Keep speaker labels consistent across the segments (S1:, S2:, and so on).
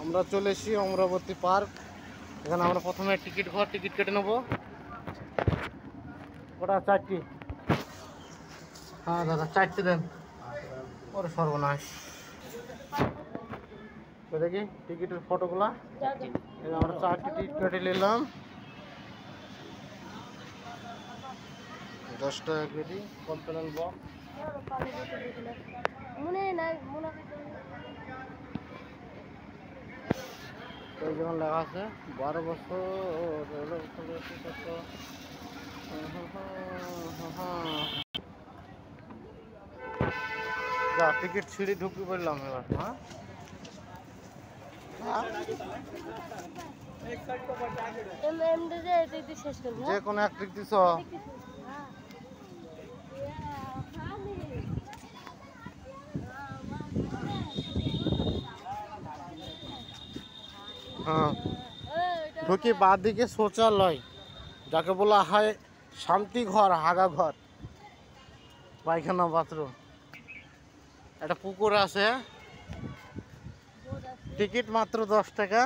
S1: আমরা চলে এসেছি অমরাবতী পার্ক। এখানে আমরা প্রথমে টিকিট কেটে নেবো। ওটা 4টি। হ্যাঁ দাদা 4টি দেন। ওরে সর্বনাশ। দেখি টিকিটের ফটোগুলা। আমরা 4টি টিকিট কেটে নিলাম। 10 টাকা কেজি কন্ট্রোল বক্স। এই যেমন লেখা আছে 12 বছর। যা টিকিট ছিঁড়ে ঢুকে পড়লাম এবার। হ্যাঁ যে কোনো এক টিকিট দিছ। হ্যাঁ ঢুকি বাঁ দিকে শৌচালয়, যাকে বলা হয় শান্তি ঘর, হাগা ঘর, পায়খানা, বাথরুম। একটা পুকুর আছে। টিকিট মাত্র 10 টাকা।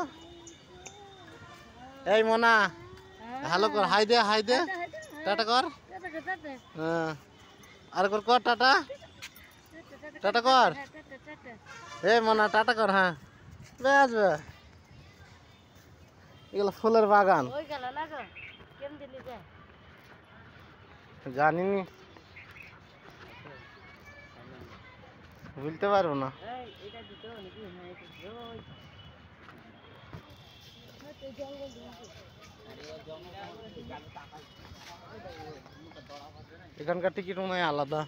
S1: এই মোনা হ্যালো কর, হাই দে টাটা কর। হ্যাঁ আর কর টাটা, টাটা কর। এই মোনা টাটা কর। হ্যাঁ আসবে। এগুলো ফুলের বাগান। জানিনি, বুঝতে পারবো না। এখানকার টিকিট মনে হয় আলাদা।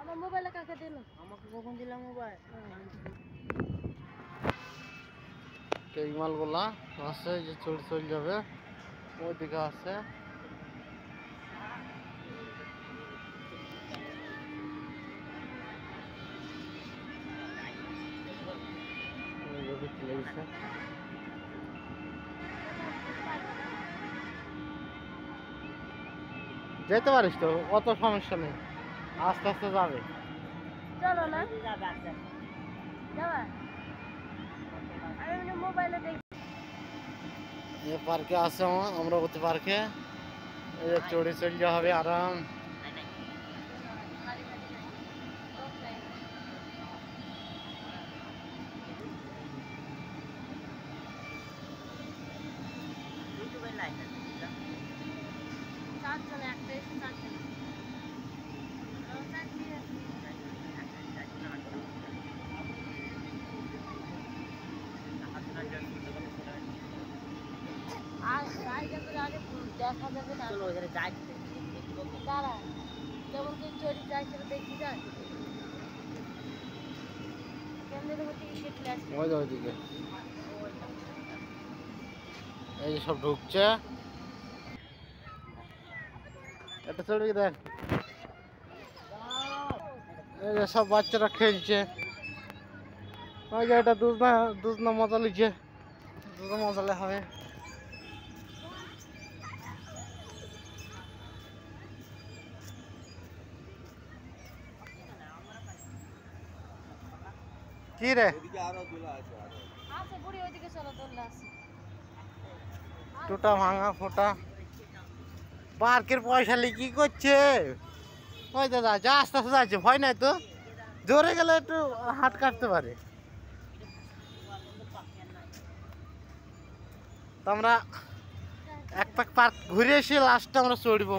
S2: আমার মোবাইলে কাকে দিল? আমাকে কখন দিলাম মোবাইল?
S1: এই মালগুলা আছে যে চলে যাবে ওইদিকে আছে। যেতে পারিস তো, অত সমস্যা নেই, আস্তে আস্তে যাবে।
S2: চলো না যাবা, আমি মোবাইলে দেখি।
S1: এই পার্কে আছে অমরাবতী পার্কে। চড়ে চলে যাওয়া হবে আরাম।
S2: দেখা যাবে না, চলো ওখানে যাই। দাঁড়া, যেমন তুই চড়ি যাই সেটা দেখি যাই।
S1: ওইদিকে এই সব ঢুকছে। এটা চড়বি দেখ, এই যে সব বাচ্চারা খেলছে। ওই যে এটা দুধনা মজা লিখছে, দুধনা মজালে হবে। কি রে টুটা ভাঙা ফোটা পার্কের পয়সা নিয়ে কি করছে? ওই দাদা যা আস্তে আস্তে যাচ্ছে, ভয় নাই তো? জোরে গেলে একটু হাত কাটতে পারে। তো আমরা এক পাক পার্ক ঘুরে এসে লাস্টে আমরা চড়বো।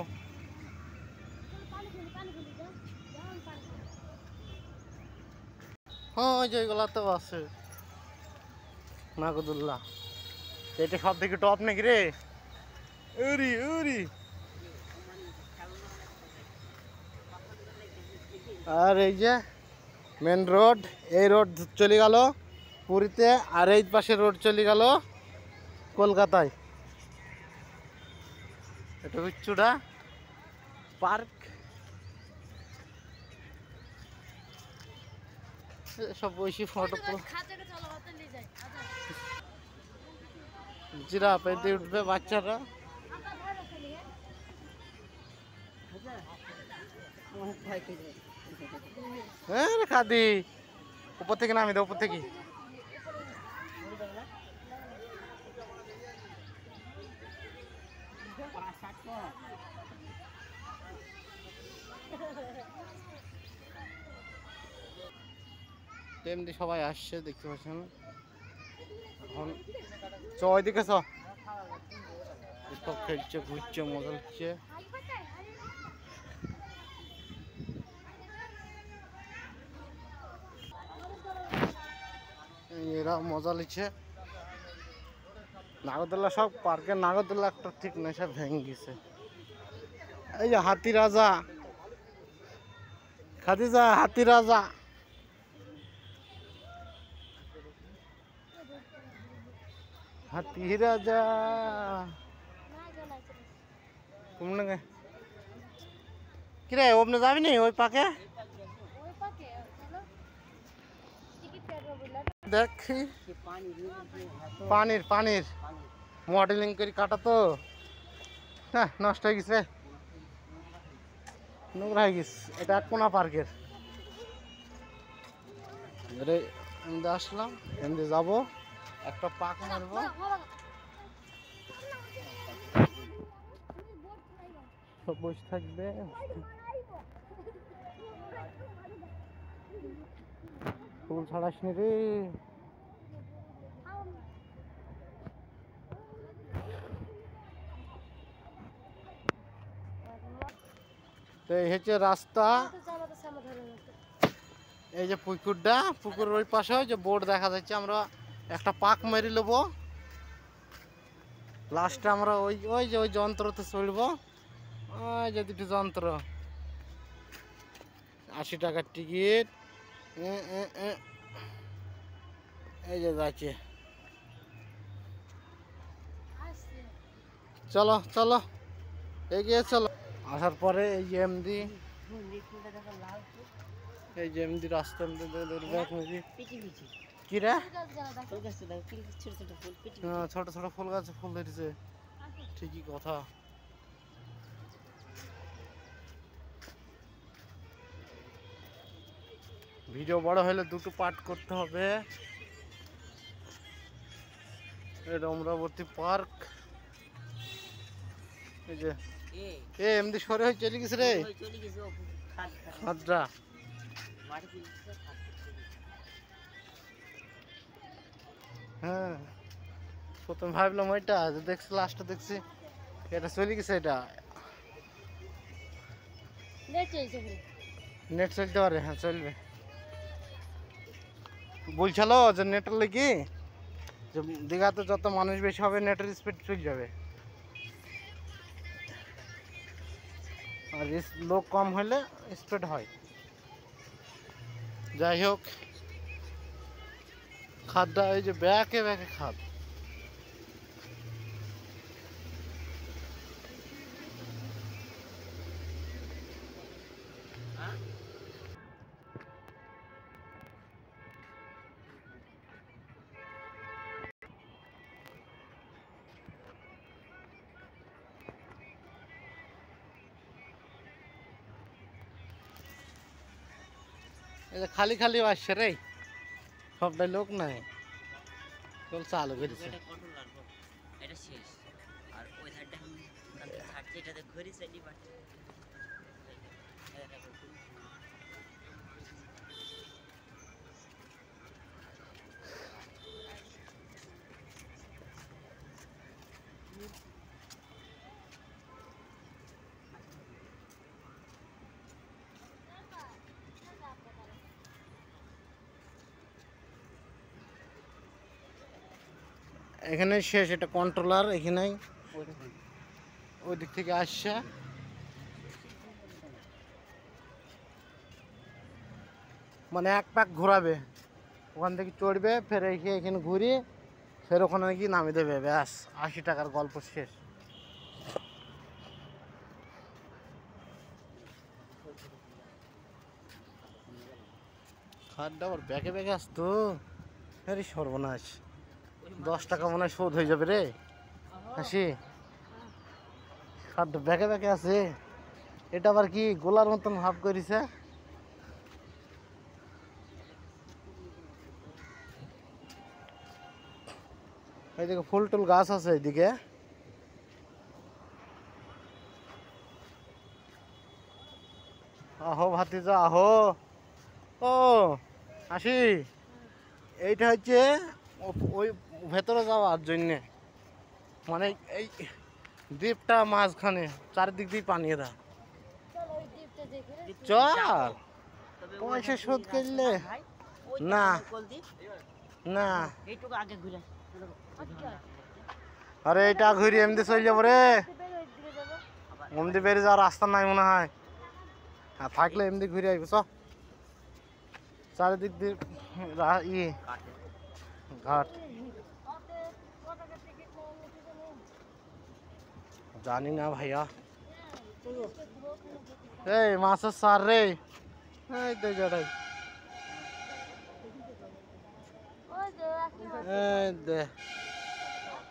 S1: হ্যাঁ ওই যে ওইগুলা তো আছে নাগদুল্লাহ। এটা সব থেকে টপ নাকি রে? উরি উরি। আর এই যে মেন রোড, এই রোড চলে গেল পুরীতে, আর এই পাশে রোড চলে গেল কলকাতায়। এটা বিচ্ছুটা পার্ক। সব বসে ফটো জিরাফ এতে উঠবে বাচ্চারা। হ্যাঁ রে খাদি, উপর থেকে নামি দে, উপর থেকে। তেমনি সবাই আসছে দেখতে পাচ্ছেন। এখন ওইদিকে সব খেলছে, ঘুরছে, মজা হচ্ছে। এরা মজা লিচ্ছে। নাগরদোল্লা সব পার্কের নাগরদোল্লা একটা ঠিক নেই, সব ভেঙে গেছে। এই যে হাতি রাজা, খাদিজা হাতি রাজা। হাতি রাজা তুমি কিরে ওপনে যাবি নি ওই পাকে? দেখি পানির পানির মডেলিং করে কাটা তো হ্যাঁ, নষ্ট হয়ে গেছে, নোংরা হয়ে গেছে। এটা কোনা পার্কের। এমনি আসলাম, এমনি যাবো, একটা পাক মারবো। সব বসে থাকবে। ফুল ছাড়াস নি রে। তো এই হচ্ছে রাস্তা। এই যে পুকুরটা, পুকুরের ওই পাশে যে বোর্ড দেখা যাচ্ছে, আমরা একটা পাক মেরে নেবো। লাস্টে আমরা ওই ওই যে ওই যন্ত্রতে চড়বো। ওই যে দুটো যন্ত্র, 80 টাকার টিকিট। এই যে যাচ্ছে, চলো চলো এগিয়ে চলো। আসার পরে এই যে এমডি, এই যে এমডি রাস্তা কি রে, ছোট ছোট ফুল গাছে ফুল ধরেছে। ঠিকই কথা। ভিডিও বড় হলে দুটো পার্ট করতে হবে। এটা অমরাবতী পার্ক। এই যে এমনি সরে হয়ে চলে গেছে রে খাদরা। হ্যাঁ, প্রথম ভাবলাম ওইটা, দেখছি লাস্টে দেখছি এটা চলে গেছে। এটা নেট চলতে পারে, হ্যাঁ চলবে। বলছিল যে নেটের লেগে যে দীঘাতে যত মানুষ বেশি হবে নেটের স্পিড চলে যাবে, আর লোক কম হলে স্পিড হয়। যাই হোক, খাদটা এই যে ব্যাকে ব্যাকে খাদ। খালি খালি আসছে রে, সবটাই লোক নাই, চল চালু করেছে। এখানে শেষ, এটা কন্ট্রোলার এখানেই, ওই দিক থেকে আসছে। মানে এক পাক ঘোরাবে, ওখান থেকে চড়বে, ফের এখানে ঘুরিয়ে ফের ওখানে গিয়ে নামিয়ে দেবে, ব্যাস 80 টাকার গল্প শেষ। খাটটা আবার ব্যাকে ব্যাকে আসতো, আরে সর্বনাশ, 10 টাকা মনে হয় শোধ হয়ে যাবে রে। হাসি ব্যাকে ব্যাকে আছে। এটা আবার কি গোলার মতন ভাব করিছে। এইদিকে ফুল টুল গাছ আছে এইদিকে। আহো ভাতিজা আহো। ও হাসি, এইটা হচ্ছে ওই ভেতরে যাওয়ার জন্যে, মানে এই দ্বীপটা মাঝখানে চারিদিক দিয়ে পানি এরা। চল পয়সা শোধ করলে না না। আরে এটা ঘুরি এমনি চলে যাবো রে, এমনি বেরিয়ে যাওয়ার রাস্তা নাই মনে হয়। হ্যাঁ থাকলে এমনি ঘুরে আসবো চ। চারিদিক দিয়ে ঘাট জানি না ভাইয়া। এই মাছের সার রে, এই তো জড়াই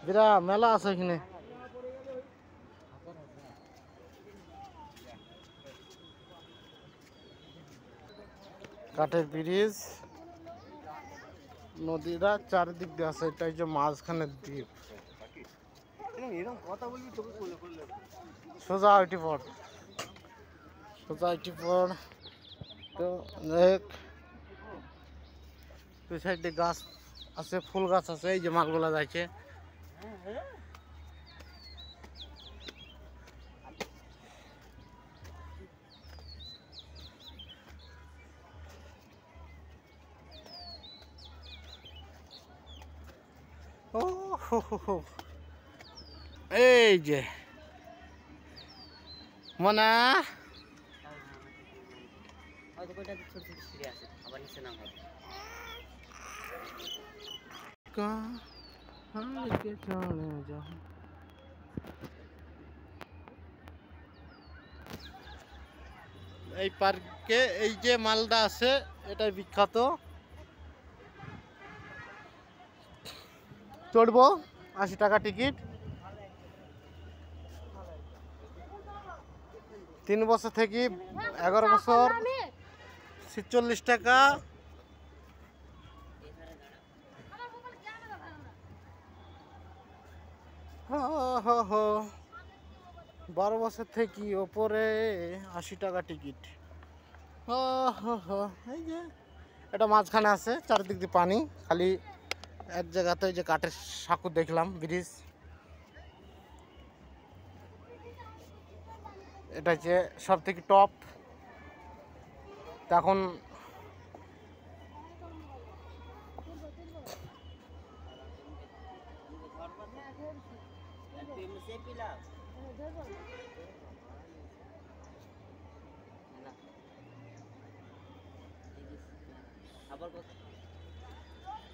S1: বিরাট মেলা আছে এখানে। কাঠের ব্রিজ, নদীরা চারিদিক দিয়ে আছে। এটা হচ্ছে মাঝখানের দ্বীপ। সোজা ওইটি পড়, সোজা ওইটি পড়। তো দেখ দুই সাইডে গাছ আছে, ফুল গাছ আছে। এই যে মালগুলা যাচ্ছে। ও হো হো হো, এই যে মনা এই পার্কে এই যে মালটা আছে এটাই বিখ্যাত। চড়বো 80 টাকা টিকিট, 3 বছর থেকে 11 বছর 46 টাকা। হো হো হো 12 বছর থেকে ওপরে 80 টাকা টিকিট। হো হো হো, এই যে এটা মাঝখানে আছে, চারিদিক দিয়ে পানি। খালি এক জায়গাতে যে কাঠের সাঁকো দেখলাম, ব্রিজ। এটা হচ্ছে সব থেকে টপ। তখন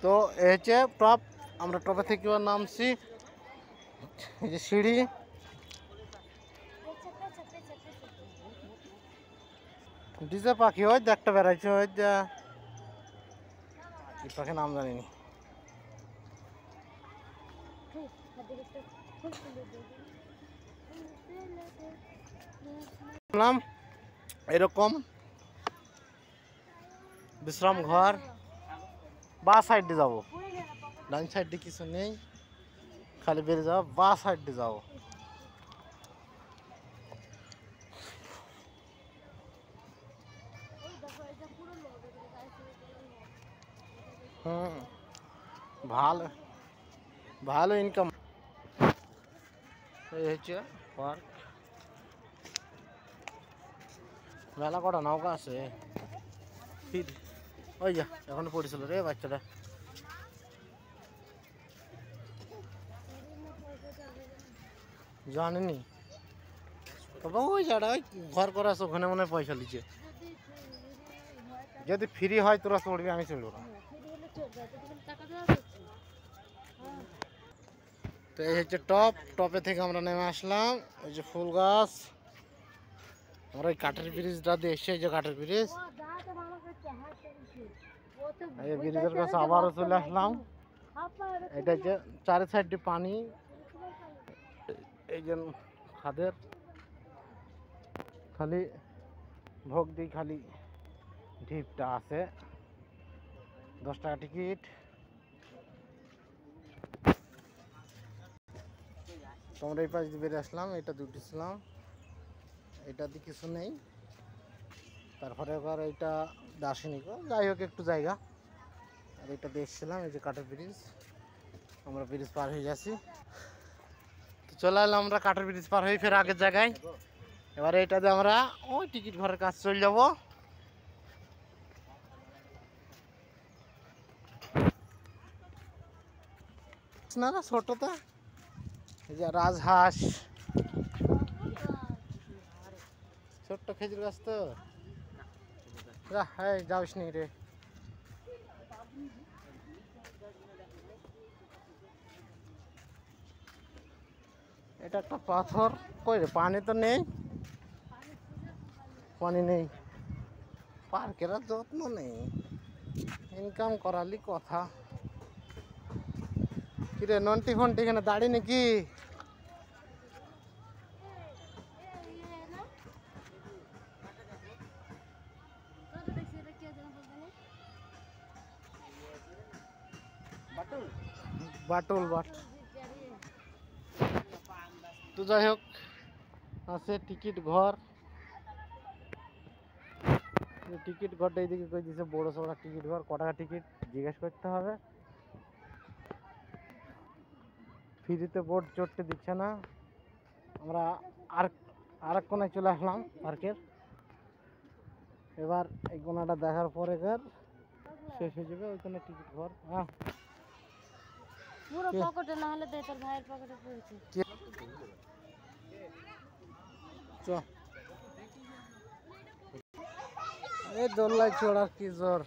S1: তো এই হচ্ছে টপ। আমরা টপে থেকে নামছি। এই যে সিঁড়ি, ডিজে পাখি ওই একটা বেড়াইছে। ওই যা কি পাখি নাম জানিনি। নাম এরকম বিশ্রাম ঘর। বা সাইড দিয়ে যাবো, ডান সাইড দিয়ে কিছু নেই, খালি বেরিয়ে যাবো। বা সাইড দিয়ে যাবো। ভালো ভালো ইনকাম। এই হচ্ছে পার্ক। মেলা কটা নৌকা আছে। ওই যা এখন পড়েছিল রে বাচ্চাটা। জানেনি তবে ওই জায়গা ওই ঘর করা আছে, ওখানে মনে হয় পয়সা লিছে। যদি ফ্রি হয় তোরা চড়বি, আমি চলবো না। তো এই হচ্ছে টপ। টপে থেকে আমরা নেমে আসলাম। এই যে ফুল গাছ। আমরা এই কাঠের ব্রিজটা দিয়ে এসে, এই যে কাঠের ব্রিজ, এই ব্রিজের কাছে আবারও চলে আসলাম। এটা হচ্ছে চারি সাইডে পানি। এই যে খাদের খালি ভোগ দিই, খালি ঢিপটা আছে 10 টাকা টিকিট। তোমরা এই পাশ দিয়ে বেরিয়ে আসলাম, এটা দুটি ছিলাম, এটাতে কিছু নেই। তারপরে আবার এইটা দার্শনিক, যাই হোক একটু জায়গা। আর এটা দেখছিলাম, এই যে কাঠের ব্রিজ, আমরা ব্রিজ পার হয়ে যাচ্ছি। তো চলে এলাম আমরা কাঠের ব্রিজ পার হয়ে ফের আগের জায়গায়। এবারে এটাতে আমরা ওই টিকিট ঘরের কাছে চলে যাব। না না ছোটটা, এই যে রাজহাঁস, ছোট্ট খেজুর গাছ তো, যাওস নি রে। এটা একটা পাথর, কই রে পানি তো নেই, পানি নেই, পার্কের আর যত্ন নেই, ইনকাম করালি কথা। কিরে নন্টি ফন্টি এখানে দাঁড়িয়ে নাকি? বাটুল বাট। তো যাই হোক আছে টিকিট ঘর, টিকিট ঘরটা এইদিকে কই দিছে বড় সড়া টিকিট ঘর। ক টাকা টিকিট জিজ্ঞেস করতে হবে। ফ্রিতে বোর্ড চড়তে দিচ্ছে না। আমরা আরেক কোনায় চলে আসলাম পার্কের। এবার এই কোনাটা দেখার পরে শেষ হয়ে যাবে, ওই কোনায় টিকিট ঘর। হ্যাঁ
S2: পুরো পকেটে না হলে দে, তোর ভাইয়ের পকেটে পড়েছে।
S1: চ এই দোল্লাই চড়ার কি জোর।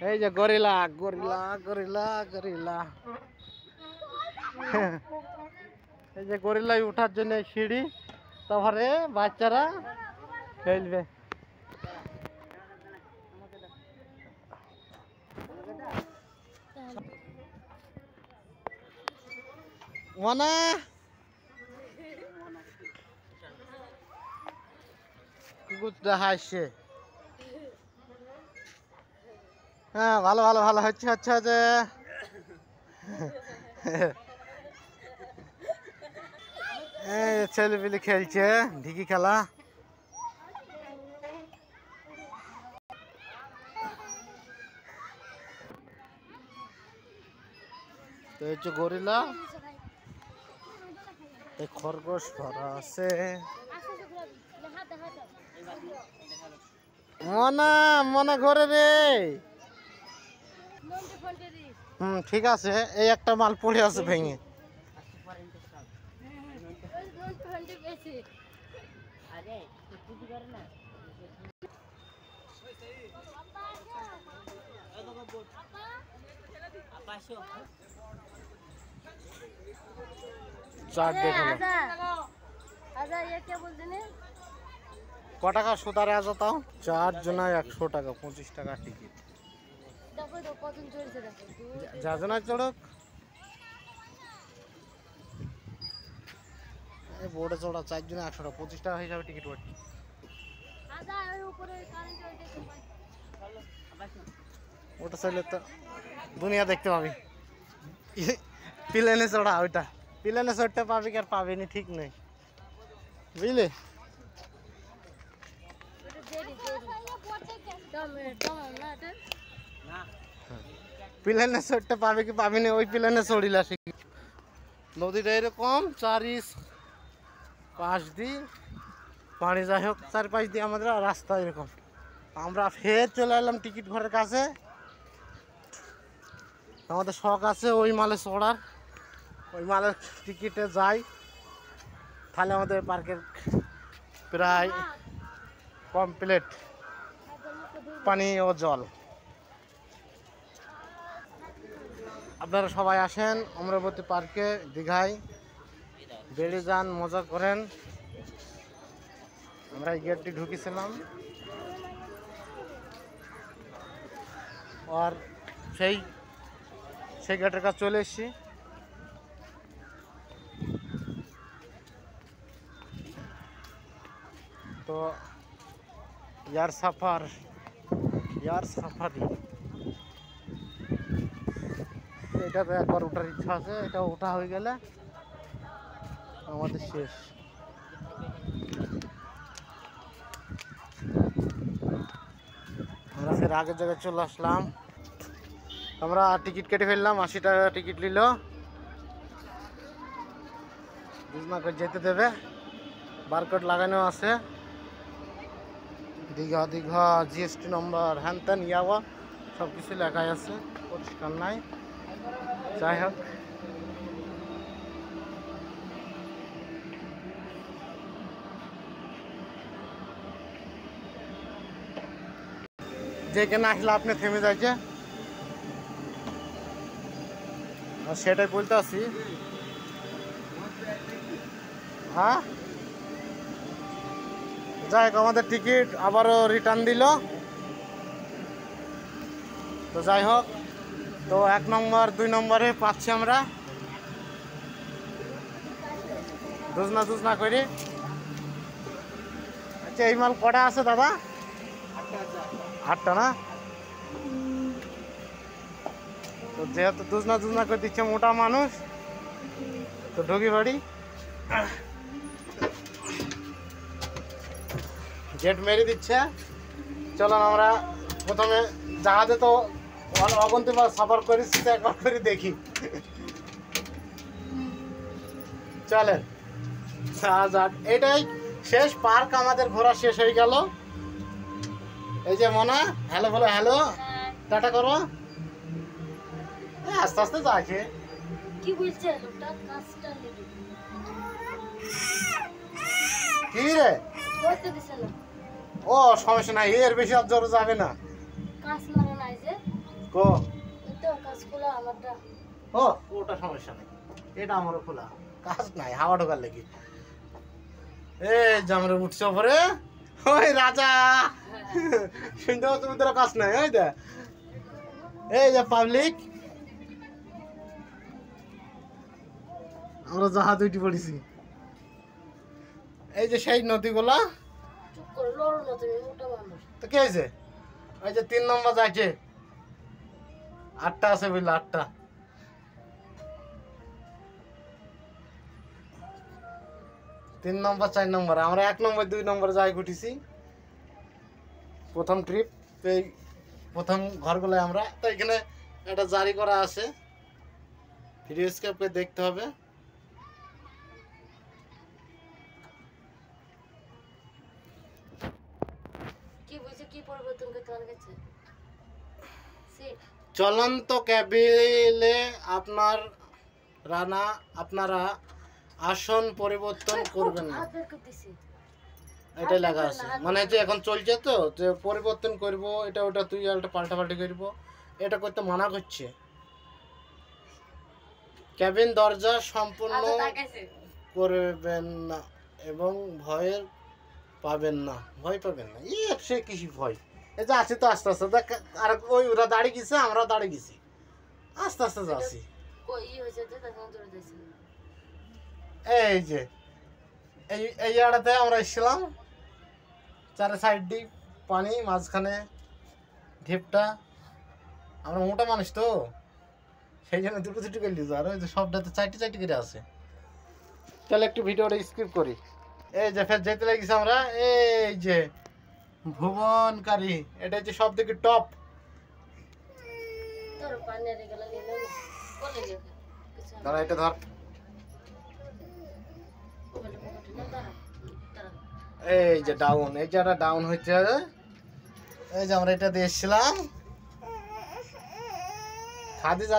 S1: এই যে গরিলা গরিলা গরিলা গরিলা, এই যে গরিলাই উঠার জন্য সিঁড়ি, তারপরে বাচ্চারা খেলবে। মনা কুকুরটা হাসছে। হ্যাঁ ভালো ভালো ভালো হচ্ছে হচ্ছে যে ছেলেপিলে খেলছে ঢিকি খেলা। তো হচ্ছে গরিলা, এই খরগোশ ভরা আছে। মনা মনা ঘরে রে। ঠিক আছে, এই একটা মাল পড়ে আছে ভেঙে। চার দেখো ক টাকা সুতারে আজ তাও 4 জনায় 100 টাকা, 25 টাকা টিকিট। যা জনায় চড়ক বোর্ডে চড়া 4 জনে 100 টাকা, 25 টাকা হিসাবে টিকিট পড়ছে। ওটা চাইলে তো দুনিয়া দেখতে পাবি। প্লেনে চড়া, ওইটা প্লেনে চড়তে পাবি কি আর পাবিনি ঠিক নেই, বুঝলি? প্লেনে চড়তে পাবি কি পাবিনি, ওই প্লেনে চড়িলা শিখি। নদীটা এরকম পাশ দিয়ে পানি, যাই হোক চারপাশ দিয়ে আমাদের রাস্তা এরকম। আমরা ফের চলে এলাম টিকিট ঘরের কাছে। আমাদের শখ আছে ওই মালে চড়ার, ওই মালের টিকিটে যাই, তাহলে আমাদের পার্কের প্রায় কমপ্লিট পানি ও জল। আপনারা সবাই আসেন অমরাবতী পার্কে, দীঘায় বেড়ে যান, মজা করেন। আমরা এই গেটটি ঢুকেছিলাম, আর সেই গেটের কাছে চলে এসেছি। তো ইয়ার সাফারি এটাতে একবার ওঠার ইচ্ছা আছে, এটা ওঠা হয়ে গেলে আমাদের শেষ। আমরা ফের আগের জায়গায় চলে আসলাম। আমরা টিকিট কেটে ফেললাম, 80 টাকা টিকিট নিল, দুজনা করে যেতে দেবে, বারকোড লাগানো আছে, দীঘা জিএসটি নম্বর হ্যান ত্যান ইয়াওয়া সব কিছু লেখাই আছে, পরিষ্কার নাই। যাই হোক যেখানে আসলে আপনি থেমে যাচ্ছে, সেটাই বলতে আসি। হ্যাঁ যাই হোক আমাদের টিকিট আবারও রিটার্ন দিল। তো যাই হোক, তো 1 নম্বর 2 নম্বরে পাচ্ছি আমরা দুজনা করি। আচ্ছা এই মাল কটা আছে দাদা? 8টা না? তো যেহেতু দুজনা করে দিচ্ছে মোটা মানুষ, তো ঢুকি বাড়ি গেট মেরে দিচ্ছে। চলুন আমরা প্রথমে জাহাজে তো অগন্তিবার সফর করেছি, তো একবার করে দেখি। চলেন এটাই শেষ পার্ক, আমাদের ঘোরা শেষ হয়ে গেল। এই যে মনা হ্যালো বলো, হ্যালো টাটা করো, আস্তে আস্তে যাচ্ছে।
S2: কি বলছে লোকটা? কাজটা নেবে
S1: কি রে?
S2: করতে দিছে না।
S1: ও সমস্যা নাই, এর বেশি আর জোরে যাবে না।
S2: কাজ মানে নাই যে
S1: কো
S2: তো কাজ খোলা আমারটা।
S1: ও ওটা সমস্যা নেই, এটা আমারও খোলা, কাজ নাই, হাওয়া ঢোকার লেগে। এই যে আমরা উঠছে ওপরে, ওই রাজা শুনতে পাচ্ছ তোর কাজ নাই। ওই দে এই যে পাবলিক, আমরা জাহাজ উঠে পড়েছি। এই যে সেই নদীগুলা,
S2: চুপ করে লড়ো না তুমি, মোটা মানুষ।
S1: তো কি হয়েছে? ওই যে 3 নম্বর যাচ্ছে, 8টা আছে বুঝলে, 8টা। তিন নম্বর 4 নম্বর, আমরা 1 নম্বর 2 নম্বর যাই উঠেছি। প্রথম ট্রিপ, এই প্রথম ঘরগুলো আমরা। তো এখানে একটা জারি করা আছে, ফ্রি স্কেপকে দেখতে হবে।
S2: কি বুঝছে, কি পরিবর্তন করতে পারা গেছে?
S1: চলন্ত ক্যাবিনে আপনারা আসন পরিবর্তন করবেন না, এটাই লেখা আছে। মানে যে এখন চলছে তো, যে পরিবর্তন করব, এটা ওটা তুই একটা পাল্টাপাল্টি করব, এটা করতে মানা করছে। ক্যাবিন দরজা সম্পূর্ণ করবেন না এবং ভয় পাবেন না। সে কিছু ভয়, এই যে আছে তো আস্তে আস্তে দেখ, আর ওই ওরা দাঁড়িয়ে গেছে, আমরা দাঁড়িয়ে গেছি, আস্তে আস্তে যাচ্ছি। এই যে এই জায়গাটাতে আমরা এসেছিলাম, 4 সাইড দিয়ে পানি, মাঝখানে ঢিপটা। আমরা মোটা মানুষ তো, সেই জন্য দুটো করে লিখো, আর ওই যে সবটাতে 4টি করে আছে। তাহলে একটু ভিডিওটা স্কিপ করি। এই যে ফের যেতে লেগেছি আমরা, এই যে ভুবনকারী, এটা হচ্ছে সব থেকে টপ। দাঁড়া এটা ধর, এই যে ডাউন, এই যে ডাউন হচ্ছে। এই যে আমরা এটা দিয়ে এসেছিলাম,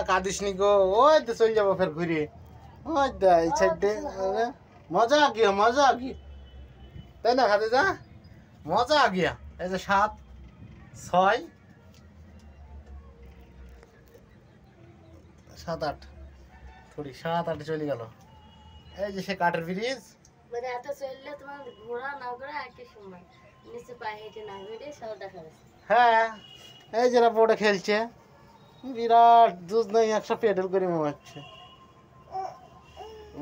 S1: কাঁদিস নি গো, ওই তো চলে যাবো ফের ঘুরে, ওই দা এই সাইডে। মজা আ গিয়া তাই না খাদিজা, মজা আ গিয়া। এই যে 7 6 7 8 থোড়ি 7 8 চলে গেল। এই যে সে কাঠের ব্রিজ,
S2: মানে এত চললে তোমার ঘোরা না করে একই সময় নিচে পায়ে হেঁটে না হেঁটে সব দেখা যাচ্ছে।
S1: হ্যাঁ এই যারা বোর্ডে খেলছে, বিরাট দুধ নেই, 100 পেডেল করে মনে হচ্ছে।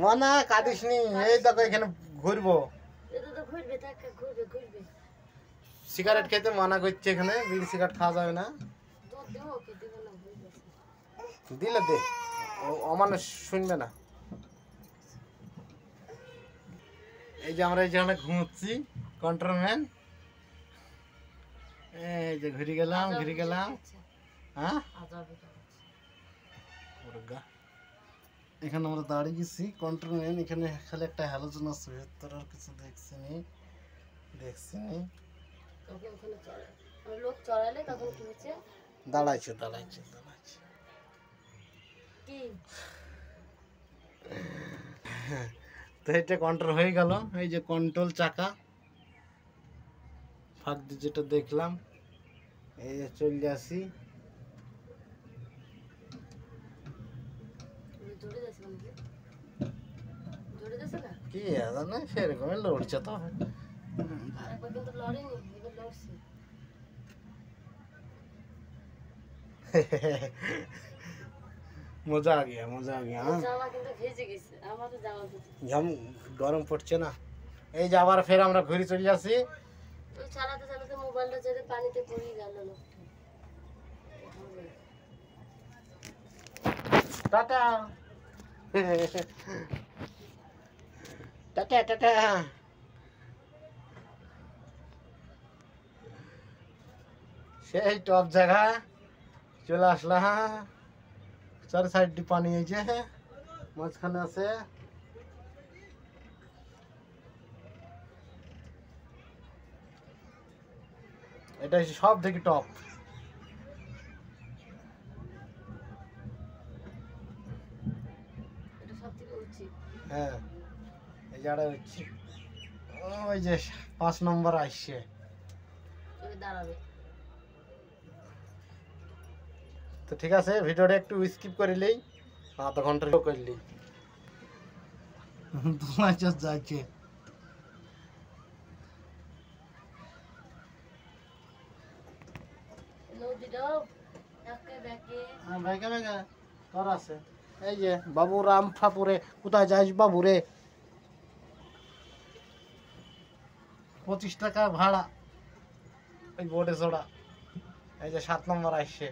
S1: মনে কাঁদিস নি, এই দেখো এখানে ঘুরবো,
S2: ঘুরবে টাকা ঘুরবে ঘুরবে
S1: সিগারেট খেতে মানা করছে, এখানে বিড়ি সিগারেট খাওয়া যাবে না।
S2: দুধ দেবো ওকে দেবো না ঘুরবে
S1: দিলে দে, অমানুষ শুনবে না। এই যে আমরা এই যেখানে ঘুমোচ্ছি, কন্ট্রোলম্যান এই যে ঘুরে গেলাম হ্যাঁ এখানে আমরা দাঁড়িয়ে গেছি কন্ট্রোলম্যান। এখানে খালি একটা হ্যালোজেন আছে, তোর আর কিছু দেখছি নি।
S2: লোক চড়ালে তখন কি হচ্ছে
S1: দাঁড়াইছে
S2: কি
S1: তো এটা কন্ট্রোল হয়ে গেল। এই যে কন্ট্রোল চাকা ফাঁক দিয়ে যেটা দেখলাম, এই যে চলে আসি। কি জানে সেরকমই লড়ছে তো। মজা আ গিয়া ঘাম গরম পড়ছে না। এই যে আবার ফের আমরা ঘুরে চলে আসি।
S2: চালাতে চালাতে মোবাইলটা যেতে পানিতে পড়ে গেল।
S1: Tata tata tata. সেই টপ জায়গা চলে আসলাম। চার সাইড দিয়ে পানি হয়েছে, মাঝখানে আছে এটা সব থেকে টপ। হ্যাঁ এই জায়গাটা হচ্ছে ওই যে 5 নম্বর আসছে
S2: দাঁড়াবে।
S1: তো ঠিক আছে, ভিডিওটা একটু স্কিপ করিলেই আধা ঘন্টা করলি যাচ্ছে। তোর আছে এই যে বাবু রামফাপুরে। কোথায় যাইস বাবু রে? 25 টাকা ভাড়া ওই বোর্ডে চড়া। এই যে 7 নম্বর আসছে।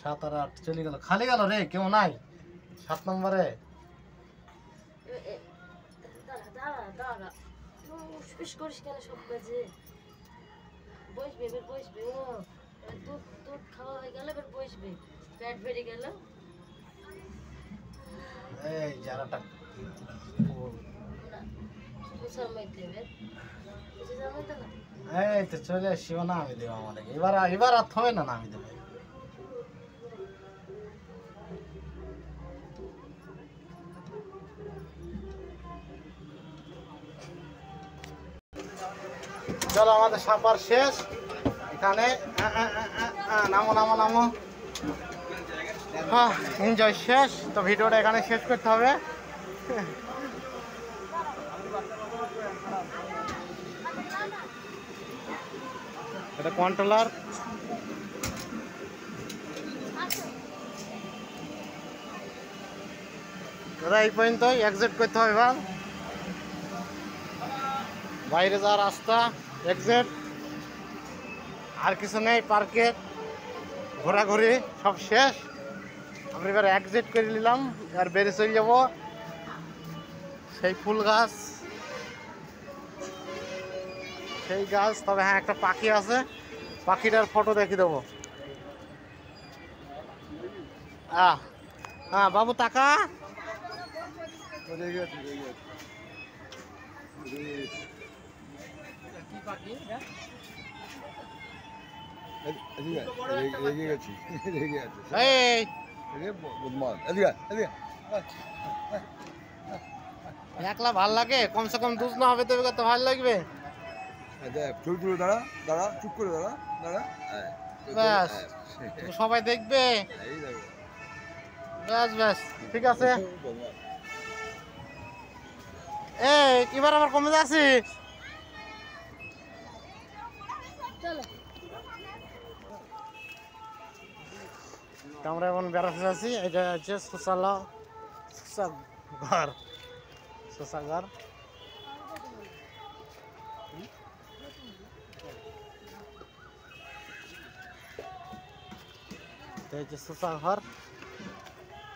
S1: 7 আর 8 চলে গেল, খালি গেল রে, কেউ নাই 7 নম্বরে।
S2: দুধ খাওয়া হয়ে গেলে বসবে, পেট বেড়ে গেল।
S1: এই জায়গাটা এই তো চলে আসছি, না আমি দেবো আমাদেরকে। এবার আর থবে না, আমি দেবে। চলো আমাদের সাপার শেষ এখানে। নামো নামো নামো। হ্যাঁ এনজয় শেষ। তো ভিডিওটা এখানে শেষ করতে হবে। এটা কন্ট্রোলার। দাদা এই পর্যন্ত এক্সিট করতে হবে। এবার বাইরে যাওয়ার রাস্তা, এক্সিট, আর কিছু নেই। পার্কে ঘোরাঘুরি সব শেষ। আমরা এবার এক্সিট করে নিলাম, আর বেরিয়ে চলে যাবো সেই ফুল গাছ, সেই গাছ। তবে হ্যাঁ একটা পাখি আছে, পাখিটার ফটো দেখে দেবো। হ্যাঁ বাবু টাকা একলা ভাল লাগে, কমসে কম দুধ না হবে তবে কত ভালো লাগবে।
S3: দাঁড়া দাঁড়া, চুপ করে দাঁড়া দাঁড়া,
S1: ব্যাস সবাই দেখবে। ব্যাস ব্যাস ঠিক আছে। এই এবার আবার কমে যাচ্ছিস। আমরা এখন বেড়াতে যাচ্ছি। এটা হচ্ছে ঘর শশা ঘর এই যে শশা ঘর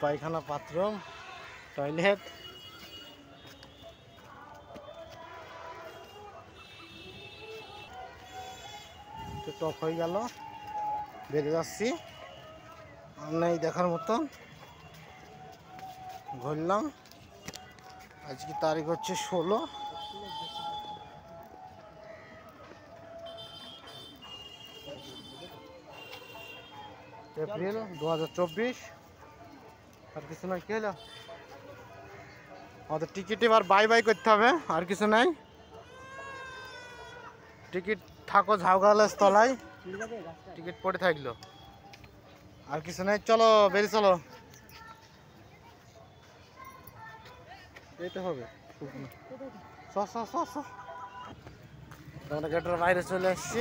S1: পায়খানা বাথরুম টয়লেট টপ হয়ে গেল বেরিয়ে যাচ্ছি আর নেই দেখার মতন ঘুরলাম আজকে তারিখ হচ্ছে 16 এপ্রিল 2024 আর কিছু নাই কি হলো আমাদের টিকিট এবার বাই বাই করতে হবে আর কিছু নাই টিকিট থাকো ঝাউগালের তলায় টিকিট পড়ে থাকলো আর কিছু নাই চলো বেরিয়ে চলো যেতে হবে আমরা গেটের বাইরে চলে আসছি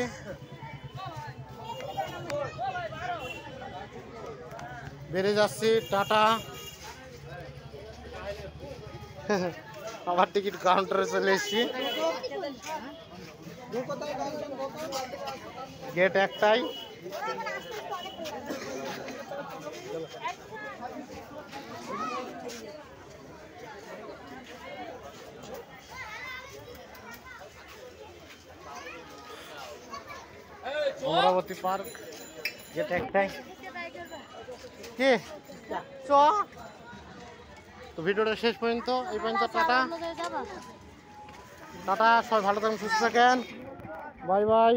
S1: বেরিয়ে যাচ্ছি টাটা আবার টিকিট কাউন্টারে চলে এসেছি গেট একটাই অমরাবতী পার্ক গেট একটাই কি চ তো ভিডিওটা শেষ পর্যন্ত এই পর্যন্ত টাটা টাটা সবাই ভালো থাকুন সুস্থ থাকেন বাই বাই